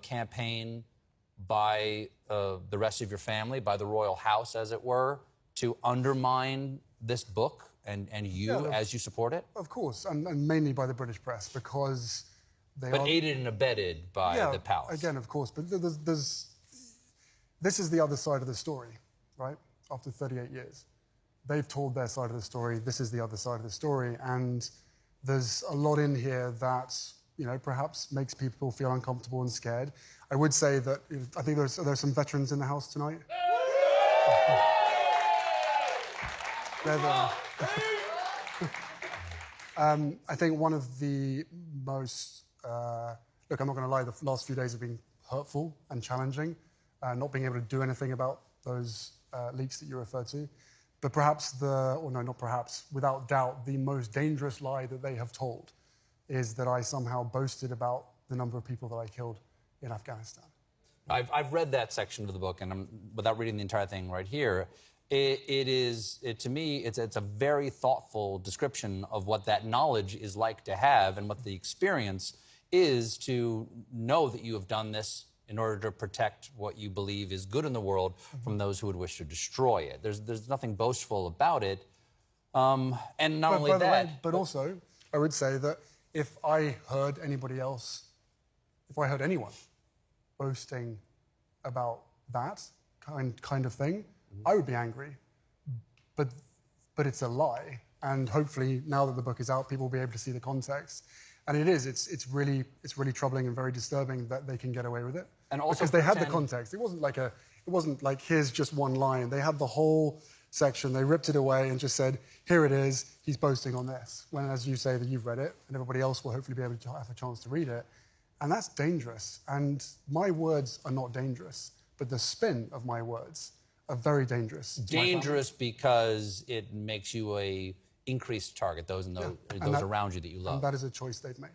campaign by the rest of your family, by the royal house, as it were, to undermine this book and you as you support it? Of course, and mainly by the British press, because they But aided and abetted by the palace. Again, of course, but this is the other side of the story, right? After 38 years. They've told their side of the story, this is the other side of the story, and there's a lot in here that, you know, perhaps makes people feel uncomfortable and scared. I would say that I think there's some veterans in the house tonight. I think one of the most, look, I'm not going to lie, the last few days have been hurtful and challenging, not being able to do anything about those leaks that you referred to. But perhaps or no, not perhaps, without doubt, the most dangerous lie that they have told is that I somehow boasted about the number of people that I killed in Afghanistan. I've read that section of the book, and without reading the entire thing right here, to me, it's a very thoughtful description of what that knowledge is like to have and what the experience is to know that you have done this in order to protect what you believe is good in the world from those who would wish to destroy it. There's nothing boastful about it. And not only that... But also, I would say that if I heard anybody else, if I heard anyone boasting about that kind of thing, I would be angry. But it's a lie. And hopefully, now that the book is out, people will be able to see the context. And it's really troubling and very disturbing that they can get away with it. And also because they had the context. It wasn't like here's just one line. They had the whole section. They ripped it away and just said, here it is. He's boasting on this. When, as you say, that you've read it, and everybody else will hopefully be able to have a chance to read it. And that's dangerous. And my words are not dangerous, but the spin of my words are very dangerous. Dangerous because it makes you a increased target, those around you that you love. And that is a choice they've made.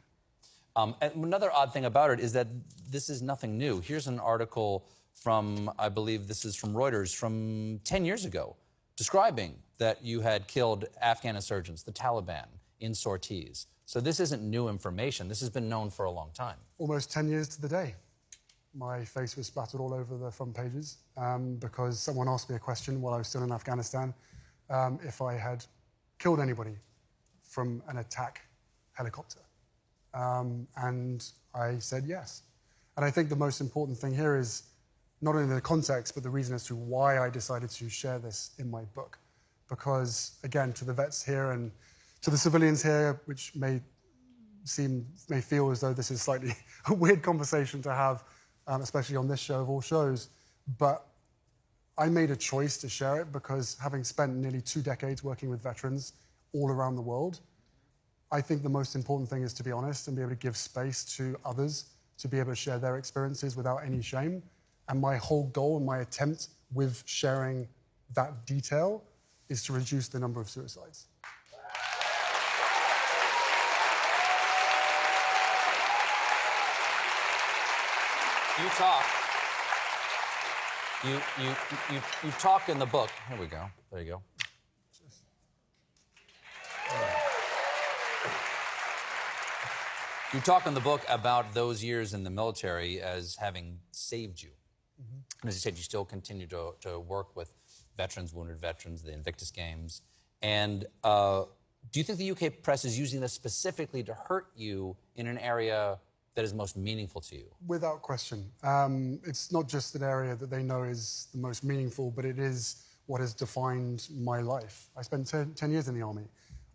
And another odd thing about it is that this is nothing new. Here's an article from, I believe this is from Reuters, from 10 years ago, describing that you had killed Afghan insurgents, the Taliban, in sorties. So this isn't new information. This has been known for a long time. Almost 10 years to the day. My face was splattered all over the front pages because someone asked me a question while I was still in Afghanistan if I had killed anybody from an attack helicopter. And I said yes. And I think the most important thing here is not only the context, but the reason as to why I decided to share this in my book. Because, again, to the vets here and to the civilians here, which may feel as though this is slightly a weird conversation to have, especially on this show of all shows, but I made a choice to share it because having spent nearly 2 decades working with veterans all around the world, I think the most important thing is to be honest and be able to give space to others to be able to share their experiences without any shame. And my whole goal and my attempt with sharing that detail is to reduce the number of suicides. You talk in the book. Here we go. There you go. You talk in the book about those years in the military as having saved you. And as you said, you still continue to work with veterans, wounded veterans, the Invictus Games. And do you think the UK press is using this specifically to hurt you in an area that is most meaningful to you? Without question. It's not just an area that they know is the most meaningful, but it is what has defined my life. I spent 10 years in the army.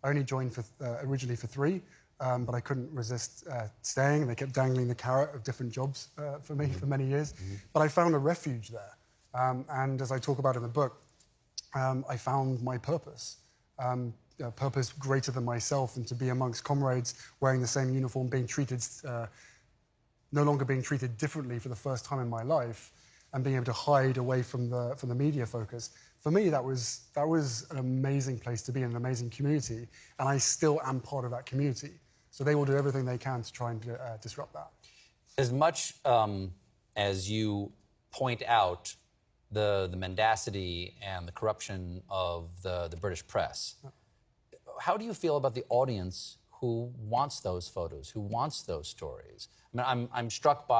I only joined originally for 3, but I couldn't resist staying. They kept dangling the carrot of different jobs for me for many years. But I found a refuge there. And as I talk about in the book, I found my purpose. A purpose greater than myself, and to be amongst comrades wearing the same uniform, being treated, no longer being treated differently for the first time in my life, and being able to hide away from the media focus. For me, that was an amazing place to be, an amazing community, and I still am part of that community. So they will do everything they can to try and disrupt that. As much as you point out the mendacity and the corruption of the British press, how do you feel about the audience who wants those photos, who wants those stories? I mean, I'm struck by